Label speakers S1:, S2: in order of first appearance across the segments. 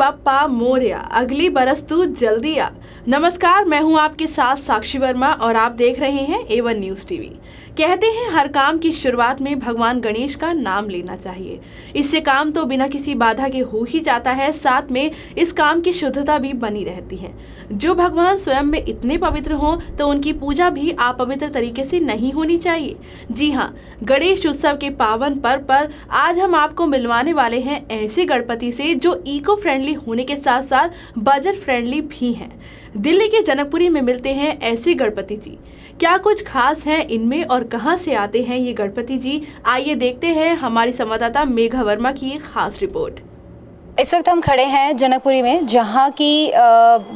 S1: बाप्पा मोरया, अगली बरस तू जल्दी आ। नमस्कार, मैं हूं आपके साथ साक्षी वर्मा और आप देख रहे हैं A1 न्यूज़ टीवी। कहते हैं हर काम की शुरुआत में भगवान गणेश का नाम लेना चाहिए। इससे काम तो बिना किसी बाधा के हो ही जाता है, साथ में इस काम की शुद्धता भी बनी रहती है। जो भगवान स्वयं में इतने पवित्र हों तो उनकी पूजा भी अपवित्र तरीके से नहीं होनी चाहिए। जी हाँ, गणेश उत्सव के पावन पर्व पर आज हम आपको मिलवाने वाले हैं ऐसे गणपति से जो इको फ्रेंडली होने के साथ साथ बजट फ्रेंडली भी हैं। दिल्ली के जनकपुरी में मिलते हैं ऐसे गणपति जी। क्या कुछ खास है इनमें और कहां से आते हैं ये गणपति जी, आइए देखते हैं हमारी संवाददाता मेघा वर्मा की एक खास रिपोर्ट।
S2: इस वक्त हम खड़े हैं जनकपुरी में, जहाँ की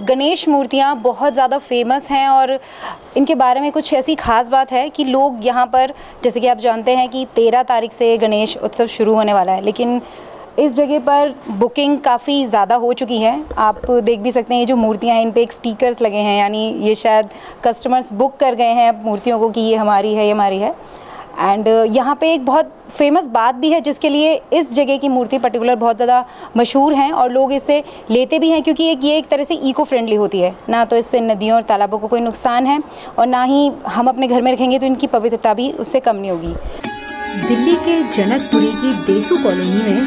S2: गणेश मूर्तियाँ बहुत ज़्यादा फेमस हैं और इनके बारे में कुछ ऐसी खास बात है कि लोग यहाँ पर, जैसे कि आप जानते हैं कि 13 तारीख से गणेश उत्सव शुरू होने वाला है, लेकिन इस जगह पर बुकिंग काफ़ी ज़्यादा हो चुकी है। आप देख भी सकते हैं ये जो मूर्तियाँ हैं इन पे एक स्टिकर्स लगे हैं, यानी ये शायद कस्टमर्स बुक कर गए हैं मूर्तियों को कि ये हमारी है, ये हमारी है। एंड यहाँ पे एक बहुत फेमस बात भी है जिसके लिए इस जगह की मूर्ति पर्टिकुलर बहुत ज़्यादा मशहूर हैं और लोग इसे लेते भी हैं, क्योंकि ये एक तरह से इको फ्रेंडली होती है। ना तो इससे नदियों और तालाबों को कोई नुकसान है और ना ही हम अपने घर में रखेंगे तो इनकी पवित्रता भी उससे कम नहीं होगी।
S3: दिल्ली के जनकपुरी की देसू कॉलोनी में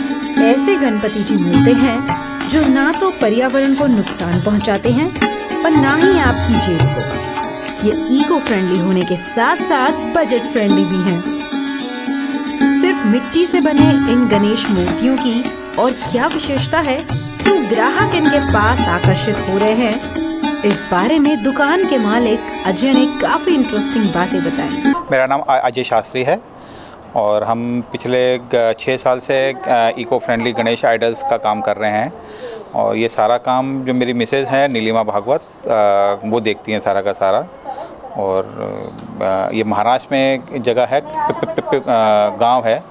S3: ऐसे गणपति जी मिलते हैं जो ना तो पर्यावरण को नुकसान पहुंचाते हैं और ना ही आपकी जेब को। ये इको फ्रेंडली होने के साथ साथ बजट फ्रेंडली भी हैं। सिर्फ मिट्टी से बने इन गणेश मूर्तियों की और क्या विशेषता है, क्यों ग्राहक इनके पास आकर्षित हो रहे हैं, इस बारे में दुकान के मालिक अजय ने काफी इंटरेस्टिंग बातें बताई।
S4: मेरा नाम अजय शास्त्री है और हम पिछले 6 साल से इको फ्रेंडली गणेश आइडल्स का काम कर रहे हैं। और ये सारा काम जो मेरी मिसेज़ है नीलिमा भागवत, वो देखती हैं सारा का सारा। और ये महाराष्ट्र में एक जगह है, गांव है,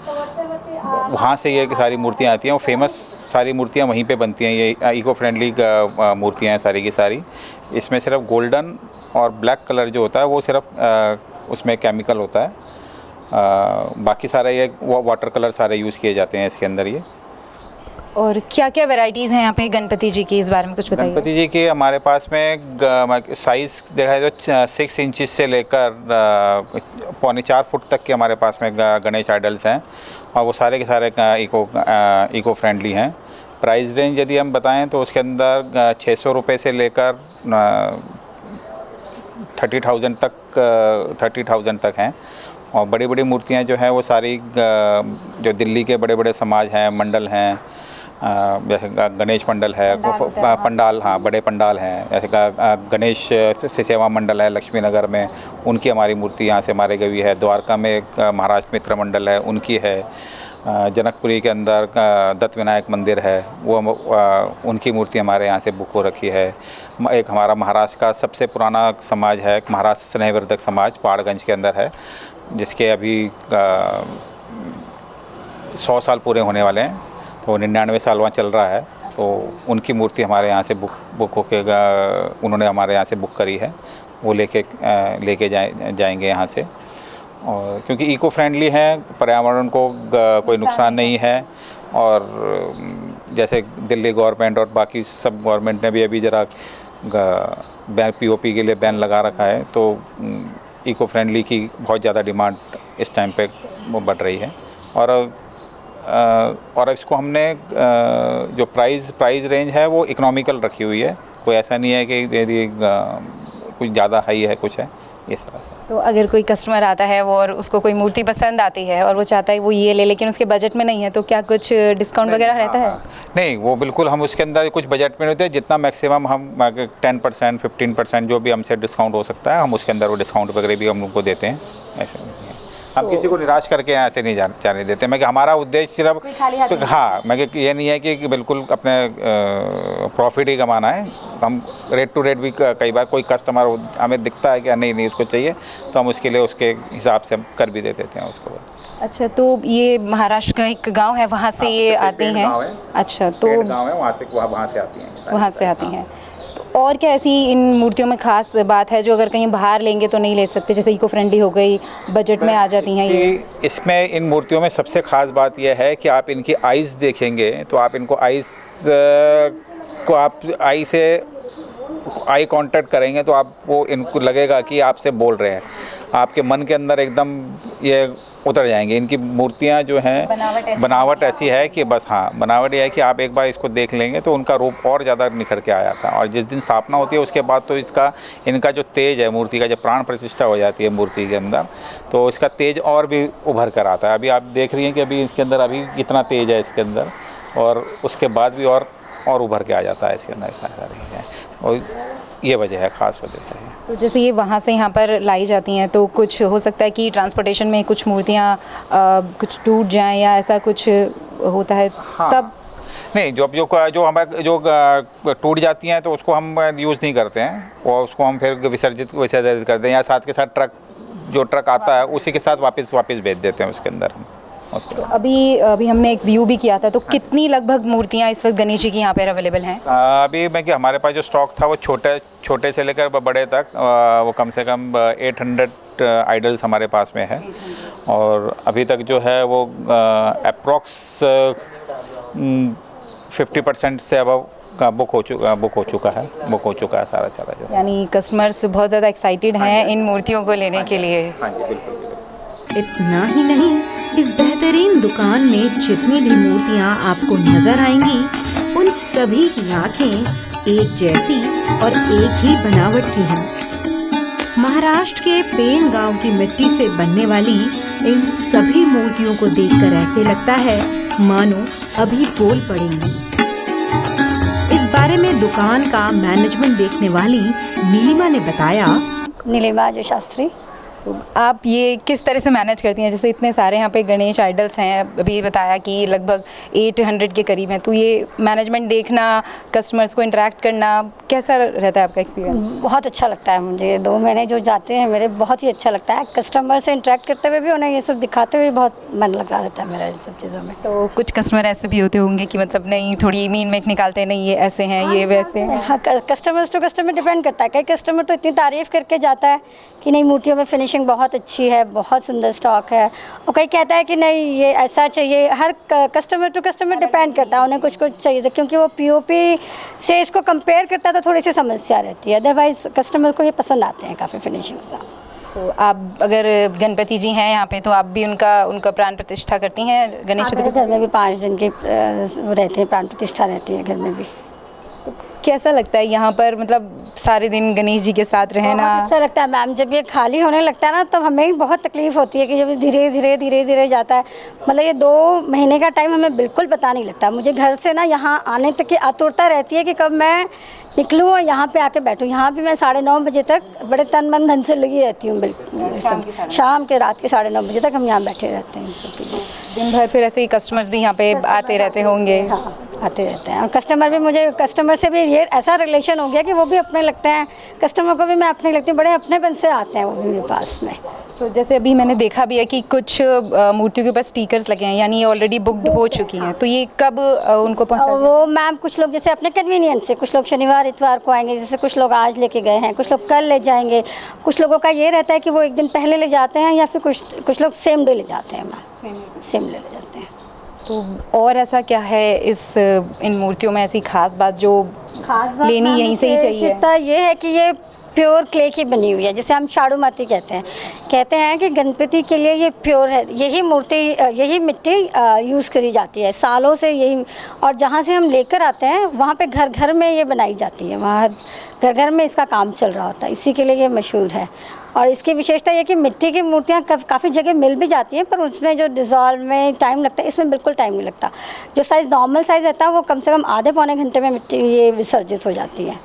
S4: वहाँ से ये सारी मूर्तियाँ आती हैं और फेमस सारी मूर्तियाँ वहीं पे बनती हैं। ये इको फ्रेंडली मूर्तियाँ हैं सारी की सारी। इसमें सिर्फ गोल्डन और ब्लैक कलर जो होता है वो सिर्फ उसमें केमिकल होता है, बाकी सारा ये वाटर कलर सारे यूज़ किए जाते हैं इसके अंदर ये।
S2: और क्या क्या वैरायटीज़ हैं यहाँ पे गणपति जी की, इस बारे में कुछ बताइए।
S4: गणपति जी के हमारे पास में साइज़ देखा जाए तो 6 इंचेस से लेकर 3.25 फुट तक के हमारे पास में गणेश आइडल्स हैं और वो सारे के सारे इको फ्रेंडली हैं। प्राइस रेंज यदि हम बताएं तो उसके अंदर 600 रुपये से लेकर 30,000 तक हैं। और बड़ी बड़ी मूर्तियाँ जो हैं वो सारी जो दिल्ली के बड़े बड़े समाज हैं, मंडल हैं, जैसे गणेश मंडल है, पंडाल, हाँ बड़े पंडाल हैं, जैसे गणेश सेवा मंडल है लक्ष्मी नगर में, उनकी हमारी मूर्ति यहाँ से हमारे गई है। द्वारका में एक महाराष्ट्र मित्र मंडल है, उनकी है। जनकपुरी के अंदर दत्त विनायक मंदिर है, वो उनकी मूर्ति हमारे यहाँ से बुक हो रखी है। एक हमारा महाराष्ट्र का सबसे पुराना समाज है, महाराष्ट्र स्नेहवर्धक समाज पहाड़गंज के अंदर है, जिसके अभी 100 साल पूरे होने वाले हैं, तो 99 साल वहाँ चल रहा है। तो उनकी मूर्ति हमारे यहाँ से बुक होके उन्होंने हमारे यहाँ से बुक करी है, वो लेके जाएंगे यहाँ से। और क्योंकि इको फ्रेंडली है, पर्यावरण को कोई नुकसान नहीं है। और जैसे दिल्ली गवर्नमेंट और बाकी सब गवर्नमेंट ने भी अभी ज़रा POP के लिए बैन लगा रखा है, तो इको फ्रेंडली की बहुत ज़्यादा डिमांड इस टाइम पे वो बढ़ रही है। और इसको हमने जो प्राइस रेंज है वो इकोनॉमिकल रखी हुई है, कोई ऐसा नहीं है कि यदि कुछ ज़्यादा हाई है कुछ है, इस तरह से।
S2: तो अगर कोई कस्टमर आता है वो और उसको कोई मूर्ति पसंद आती है और वो चाहता है वो ये ले, लेकिन उसके बजट में नहीं है, तो क्या कुछ डिस्काउंट वगैरह रहता है?
S4: नहीं, वो बिल्कुल हम उसके अंदर कुछ बजट में नहीं होते, जितना मैक्सिमम हम 10% 15% जो भी हमसे डिस्काउंट हो सकता है, हम उसके अंदर वो डिस्काउंट वगैरह भी हम उनको देते हैं। ऐसे नहीं है, हम किसी को निराश करके ऐसे नहीं जाने देते। मैं कि हमारा उद्देश्य सिर्फ हाँ, मैं कि ये नहीं है कि बिल्कुल अपने प्रॉफिट ही कमाना है। हम रेट टू रेट भी कई बार कोई कस्टमर हमें दिखता है कि नहीं उसको चाहिए, तो हम उसके लिए उसके हिसाब से कर भी दे देते हैं उसको।
S2: अच्छा, तो ये महाराष्ट्र का एक गांव है, वहाँ से ये आती हैं? अच्छा, तो
S4: गाँव है, वहाँ से आती हैं।
S2: वहाँ से आती हैं। और क्या ऐसी इन मूर्तियों में खास बात है जो अगर कहीं बाहर लेंगे तो नहीं ले सकते, जैसे इको फ्रेंडली हो गई, बजट में आ जाती हैं ये?
S4: इसमें इन मूर्तियों में सबसे ख़ास बात यह है कि आप इनकी आइज़ देखेंगे तो आप इनको आइज़ इसको आप आई कांटेक्ट करेंगे तो आपको इनको लगेगा कि आपसे बोल रहे हैं, आपके मन के अंदर एकदम ये उतर जाएंगे। इनकी मूर्तियाँ जो हैं बनावट ऐसी है कि बस हाँ, बनावट ये है कि आप एक बार इसको देख लेंगे तो उनका रूप और ज़्यादा निखर के आ जाता है। और जिस दिन स्थापना होती है उसके बाद तो इनका जो तेज है मूर्ति का, जब प्राण प्रतिष्ठा हो जाती है मूर्ति के अंदर, तो इसका तेज और भी उभर कर आता है। अभी आप देख रही हैं कि अभी इसके अंदर अभी कितना तेज है इसके अंदर, और उसके बाद भी और उभर के आ जाता है इसके अंदर ऐसा है। और ये वजह है, ख़ास वजह है।
S2: तो जैसे ये वहाँ से यहाँ पर लाई जाती हैं तो कुछ हो सकता है कि ट्रांसपोर्टेशन में कुछ मूर्तियाँ कुछ टूट जाएं या ऐसा कुछ होता है?
S4: हाँ। तब नहीं, जो हमारे जो टूट जाती हैं तो उसको हम यूज़ नहीं करते हैं, और उसको हम फिर विसर्जित करते हैं, या साथ के साथ ट्रक आता है उसी के साथ वापस भेज देते हैं उसके अंदर।
S2: तो अभी हमने एक व्यू भी किया था, तो कितनी लगभग मूर्तियाँ इस वक्त गणेश जी की यहाँ पर अवेलेबल हैं?
S4: अभी हमारे पास जो स्टॉक था वो छोटे से लेकर बड़े तक, वो कम से कम 800 आइडल्स हमारे पास में है। और अभी तक जो है वो अप्रॉक्स 50% से अब का बुक हो चुका है सारा जो।
S2: यानी कस्टमर्स बहुत ज़्यादा एक्साइटेड हैं इन मूर्तियों को लेने के लिए।
S3: इतना ही नहीं, इस बेहतरीन दुकान में जितनी भी मूर्तियाँ आपको नजर आएंगी उन सभी की आंखें एक जैसी और एक ही बनावट की हैं। महाराष्ट्र के पेण गांव की मिट्टी से बनने वाली इन सभी मूर्तियों को देखकर ऐसे लगता है मानो अभी बोल पड़ेंगी। इस बारे में दुकान का मैनेजमेंट देखने वाली नीलिमा ने बताया।
S5: नीलिमा अजय शास्त्री।
S2: तो आप ये किस तरह से मैनेज करती हैं? जैसे इतने सारे यहाँ पे गणेश आइडल्स हैं, अभी बताया कि लगभग 800 के करीब हैं, तो ये मैनेजमेंट देखना, कस्टमर्स को इंटरेक्ट करना, कैसा रहता है आपका एक्सपीरियंस?
S5: बहुत अच्छा लगता है मुझे। 2 महीने जो जाते हैं मेरे, बहुत ही अच्छा लगता है। कस्टमर से इंटरेक्ट करते हुए भी, उन्हें ये सब दिखाते हुए बहुत मन लगा रहता है मेरा इन सब चीज़ों में।
S2: तो कुछ कस्टमर ऐसे भी होते होंगे कि मतलब नहीं, थोड़ी मीन मेक निकालते हैं, नहीं ये ऐसे हैं, ये वैसे हैं।
S5: हाँ, कस्टमर्स टू कस्टमर डिपेंड करता है। कई कस्टमर तो इतनी तारीफ़ करके जाता है कि नहीं, मूर्तियों में फिनिशिंग बहुत अच्छी है, बहुत सुंदर स्टॉक है, और कोई कहता है कि नहीं ये ऐसा चाहिए। हर कस्टमर टू कस्टमर डिपेंड करता है, उन्हें कुछ चाहिए था, क्योंकि वो पीओपी से इसको कंपेयर करता है तो थोड़ी सी समस्या रहती है। अदरवाइज़ कस्टमर को ये पसंद आते हैं काफ़ी फिनिशिंग सा।
S2: तो आप अगर गणपति जी हैं यहाँ पे तो आप भी उनका प्राण प्रतिष्ठा करती हैं गणेश जी?
S5: घर में भी 5 दिन के वो रहते हैं, प्राण प्रतिष्ठा रहती है घर में भी।
S2: तो कैसा लगता है यहाँ पर, मतलब सारे दिन गणेश जी के साथ रहना?
S5: अच्छा लगता है मैम। जब ये खाली होने लगता है ना, तब हमें भी बहुत तकलीफ़ होती है कि जब धीरे धीरे जाता है। मतलब ये 2 महीने का टाइम हमें बिल्कुल पता नहीं लगता। मुझे घर से ना यहाँ आने तक की आतुरता रहती है कि कब मैं निकलूँ और यहाँ पे आके बैठूँ। यहाँ भी मैं 9:30 बजे तक बड़े तन मन धन से लगी रहती हूँ। बिल्कुल शाम के रात के 9:30 बजे तक हम यहाँ बैठे रहते हैं।
S2: दिन भर फिर ऐसे ही कस्टमर्स भी यहाँ पे आते रहते होंगे?
S5: हाँ, आते रहते हैं। और कस्टमर से भी ये ऐसा रिलेशन हो गया कि वो भी अपने लगते हैं, कस्टमर को भी मैं अपने लगती हूँ। बड़े अपनेपन से आते हैं वो भी मेरे पास में।
S2: तो जैसे अभी मैंने देखा भी है कि कुछ मूर्तियों के ऊपर स्टिकर्स लगे हैं, यानी ये ऑलरेडी बुकड हो चुकी हैं, तो ये कब उनको पहुँचा?
S5: वो मैम कुछ लोग जैसे अपने कन्वीनियंस से, कुछ लोग शनिवार इतवार को आएंगे, जैसे कुछ लोग आज लेके गए हैं, कुछ लोग कल ले जाएंगे। कुछ लोगों का ये रहता है कि वो एक दिन पहले ले जाते हैं, या फिर कुछ लोग सेम डे ले जाते हैं मैम, सेम डे ले जाते हैं।
S2: तो और ऐसा क्या है इन मूर्तियों में ऐसी खास बात जो लेनी यहीं से ही चाहिए?
S5: ये है कि ये प्योर क्ले की बनी हुई है, जिसे हम शाड़ू माटी कहते हैं कि गणपति के लिए ये प्योर है। यही मिट्टी यूज़ करी जाती है सालों से यही। और जहाँ से हम लेकर आते हैं वहाँ पे घर घर में ये बनाई जाती है, वहाँ घर घर में इसका काम चल रहा होता है, इसी के लिए ये मशहूर है। और इसकी विशेषता ये कि मिट्टी की मूर्तियाँ काफ़ी जगह मिल भी जाती हैं, पर उसमें जो डिज़ोल्व में टाइम लगता है, इसमें बिल्कुल टाइम नहीं लगता। जो साइज़ नॉर्मल साइज़ रहता है वो कम से कम आधे पौने घंटे में मिट्टी ये विसर्जित हो जाती है।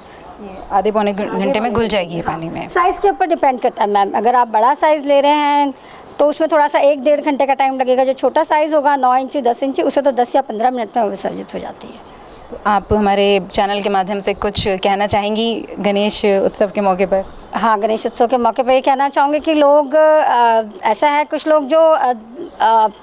S2: आधे पौने घंटे में घुल जाएगी ये पानी में?
S5: साइज़ के ऊपर डिपेंड करता है मैम। अगर आप बड़ा साइज़ ले रहे हैं तो उसमें थोड़ा सा 1-1.5 घंटे का टाइम लगेगा। जो छोटा साइज़ होगा 9 इंची 10 इंची, उसे तो 10 या 15 मिनट में विसर्जित हो जाती है।
S2: तो आप हमारे चैनल के माध्यम से कुछ कहना चाहेंगी गणेश उत्सव के मौके पर?
S5: हाँ, गणेश उत्सव के मौके पर ये कहना चाहूँगी कि लोग ऐसा है, कुछ लोग जो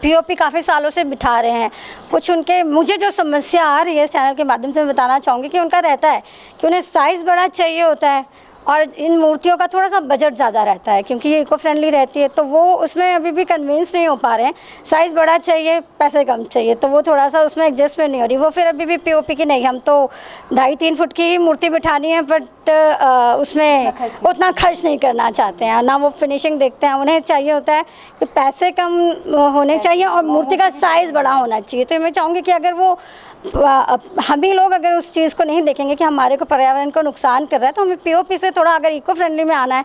S5: पीओपी काफ़ी सालों से बिठा रहे हैं, कुछ उनके मुझे जो समस्या आ रही है इस चैनल के माध्यम से मैं बताना चाहूँगी कि उनका रहता है कि उन्हें साइज़ बड़ा चाहिए होता है और इन मूर्तियों का थोड़ा सा बजट ज़्यादा रहता है क्योंकि ये इको फ्रेंडली रहती है, तो वो उसमें अभी भी कन्विंस नहीं हो पा रहे हैं। साइज़ बड़ा चाहिए, पैसे कम चाहिए, तो वो थोड़ा सा उसमें एडजस्टमेंट नहीं हो रही। वो फिर अभी भी पीओपी की नहीं, हम तो 2.5-3 फुट की ही मूर्ति बिठानी है, बट उसमें उतना खर्च नहीं करना चाहते हैं, ना वो फिनिशिंग देखते हैं। उन्हें चाहिए होता है कि पैसे कम होने चाहिए और मूर्ति का साइज़ बड़ा होना चाहिए। तो मैं चाहूँगी कि अगर वो हम ही लोग अगर उस चीज़ को नहीं देखेंगे कि हमारे को पर्यावरण को नुकसान कर रहा है, तो हमें पीओपी से थोड़ा अगर इको फ्रेंडली में आना है,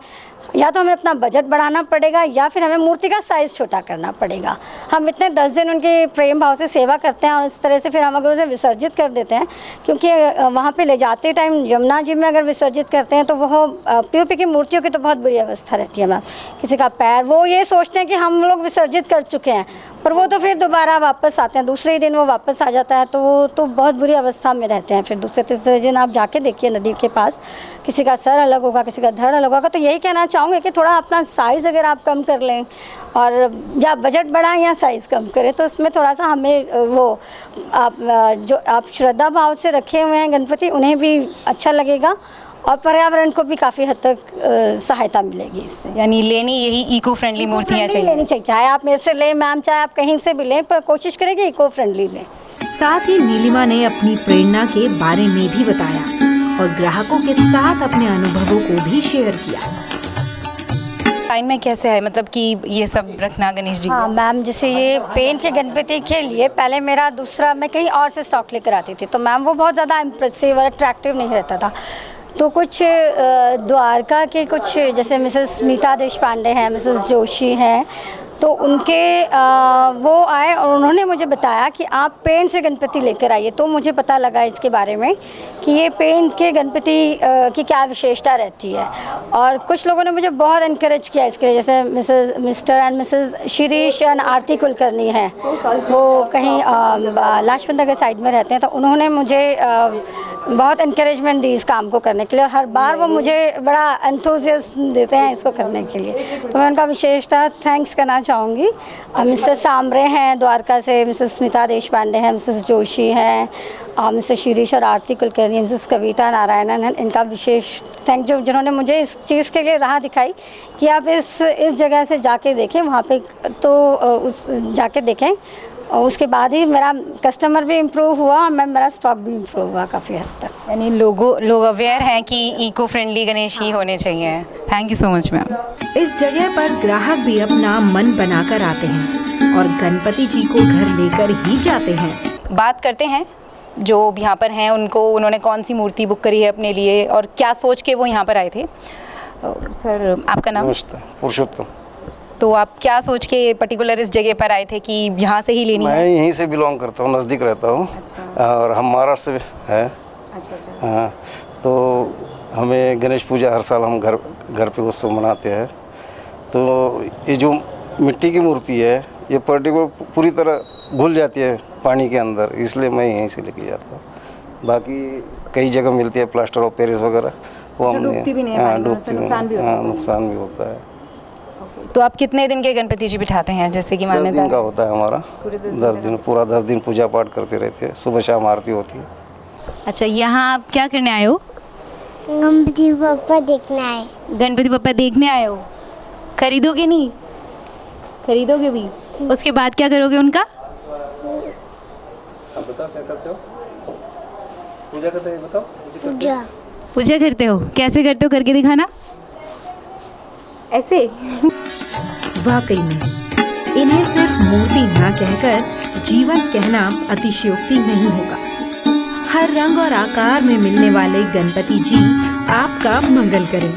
S5: या तो हमें अपना बजट बढ़ाना पड़ेगा या फिर हमें मूर्ति का साइज़ छोटा करना पड़ेगा। हम इतने 10 दिन उनके प्रेम भाव से सेवा करते हैं और इस तरह से फिर हम अगर उसे विसर्जित कर देते हैं, क्योंकि वहाँ पे ले जाते टाइम यमुना जी में अगर विसर्जित करते हैं तो वो पीओपी की मूर्तियों की तो बहुत बुरी अवस्था रहती है मैम। किसी का पैर, वो ये सोचते हैं कि हम लोग विसर्जित कर चुके हैं, पर वो तो फिर दोबारा वापस आते हैं, दूसरे दिन वो वापस आ जाता है, तो वो तो बहुत बुरी अवस्था में रहते हैं। फिर दूसरे तीसरे दिन आप जाके देखिए नदी के पास, किसी का सर अलग होगा, किसी का धड़ अलग होगा। तो यही कहना चाहूँगी कि थोड़ा अपना साइज़ अगर आप कम कर लें और या बजट बढ़ाएं या साइज़ कम करें, तो इसमें थोड़ा सा हमें वो आप जो आप श्रद्धा भाव से रखे हुए हैं गणपति, उन्हें भी अच्छा लगेगा और पर्यावरण को भी काफ़ी हद तक सहायता मिलेगी इससे।
S2: यानी लेनी यही इको फ्रेंडली मूर्तियाँ चाहिए,
S5: लेनी चाहिए, चाहे आप मेरे से लें मैम, चाहे आप कहीं से भी लें, पर कोशिश करें कि इको फ्रेंडली लें।
S3: साथ ही नीलिमा ने अपनी प्रेरणा के बारे में भी बताया और ग्राहकों के साथ अपने अनुभवों को भी शेयर किया।
S2: टाइम में कैसे है, मतलब कि ये सब रखना गणेश जी?
S5: हाँ मैम, जैसे ये पेन के गणपति के लिए पहले मेरा दूसरा, मैं कहीं और से स्टॉक लेकर आती थी, तो मैम वो बहुत ज़्यादा इम्प्रेसिव और अट्रैक्टिव नहीं रहता था। तो कुछ द्वारका के कुछ, जैसे मिसेस स्मिता देशपांडे हैं, मिसेस जोशी हैं, तो उनके वो आए और उन्होंने मुझे बताया कि आप पेंट से गणपति लेकर आइए। तो मुझे पता लगा इसके बारे में कि ये पेंट के गणपति की क्या विशेषता रहती है। और कुछ लोगों ने मुझे बहुत इनकरेज किया इसके लिए, जैसे Mr and Mrs Shirish and Aarti Kulkarni हैं, वो कहीं लाजपत नगर साइड में रहते हैं, तो उन्होंने मुझे बहुत इनकरेजमेंट दी इस काम को करने के लिए, और हर बार वो मुझे बड़ा एंथुसियाज्म देते हैं इसको करने के लिए। तो मैं उनका विशेषता थैंक्स करना चाहूँगी। मिस्टर सांबरे हैं द्वारका से, मिसेस स्मिता देशपांडे हैं, मिसेस जोशी हैं, मिस्टर शिरीष और आरती कुलकर्णी, मिसेस कविता नारायणन हैं, इनका विशेष थैंक जो जिन्होंने मुझे इस चीज़ के लिए राह दिखाई कि आप इस जगह से जाके देखें, वहाँ पे तो उस जाके देखें, और उसके बाद ही मेरा कस्टमर भी इम्प्रूव हुआ और मेरा स्टॉक भी इम्प्रूव हुआ काफ़ी हद तक।
S2: यानी लोग अवेयर हैं कि इको फ्रेंडली गणेश ही होने चाहिए। Thank you so much ma'am.
S3: इस जगह पर ग्राहक भी अपना मन बनाकर आते हैं और गणपति जी को घर लेकर ही जाते हैं।
S2: बात करते हैं जो यहाँ पर हैं उनको, उन्होंने कौन सी मूर्ति बुक करी है अपने लिए और क्या सोच के वो यहाँ पर आए थे। सर आपका नाम?
S6: पुरुषोत्तम।
S2: तो आप क्या सोच के पर्टिकुलर इस जगह पर आए थे कि यहाँ से ही लेनी है?
S6: मैं यहीं से बिलोंग करता हूँ, नज़दीक रहता हूँ।
S2: अच्छा।
S6: और हम महाराष्ट्र से है।
S2: अच्छा।
S6: हाँ, तो हमें गणेश पूजा हर साल हम घर पे उत्सव मनाते हैं। तो ये जो मिट्टी की मूर्ति है, ये पर्टिकुलर पूरी तरह घुल जाती है पानी के अंदर, इसलिए मैं यहीं से लेके जाता हूँ। बाकी कई जगह मिलती है प्लास्टर ऑफ पेरिस वगैरह, वो हमने
S2: डूबती भी नहीं है,
S6: नुकसान भी होता है।
S2: तो आप कितने दिन के गणपति जी बिठाते हैं? जैसे कि
S6: 10 दिन का होता है हमारा, 10 दिन, पूरा 10 दिन पूजा पाठ करते रहते हैं, सुबह शाम आरती होती है।
S2: अच्छा, यहाँ आप क्या करने आए हो?
S7: गणपति बप्पा देखने आए।
S2: गणपति बप्पा देखने आए हो? खरीदोगे नहीं? खरीदोगे भी? उसके बाद क्या करोगे उनका?
S6: आप बताओ क्या करते हो? पूजा करते हैं, बताओ।
S2: पूजा करते हो? कैसे करते हो, करके दिखाना। ऐसे
S3: वाकई में इन्हें सिर्फ मूर्ति ना कहकर जीवन कहना अतिशयोक्ति नहीं होगा। हर रंग और आकार में मिलने वाले गणपति जी आपका मंगल करें।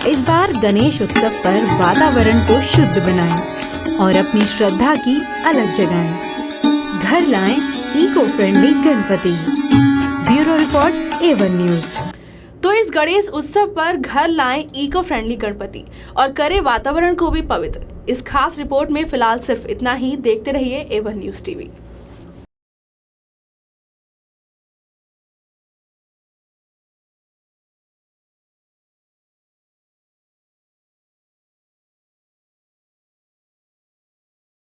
S3: इस बार गणेश उत्सव पर वातावरण को शुद्ध बनाएं और अपनी श्रद्धा की अलग जगाएं। घर लाएं eco friendly Ganpati. Bureau report A1 news.
S1: तो इस गणेश उत्सव पर घर लाएं इको फ्रेंडली गणपति और करें वातावरण को भी पवित्र। इस खास रिपोर्ट में फिलहाल सिर्फ इतना ही। देखते रहिए A1 न्यूज़ टीवी।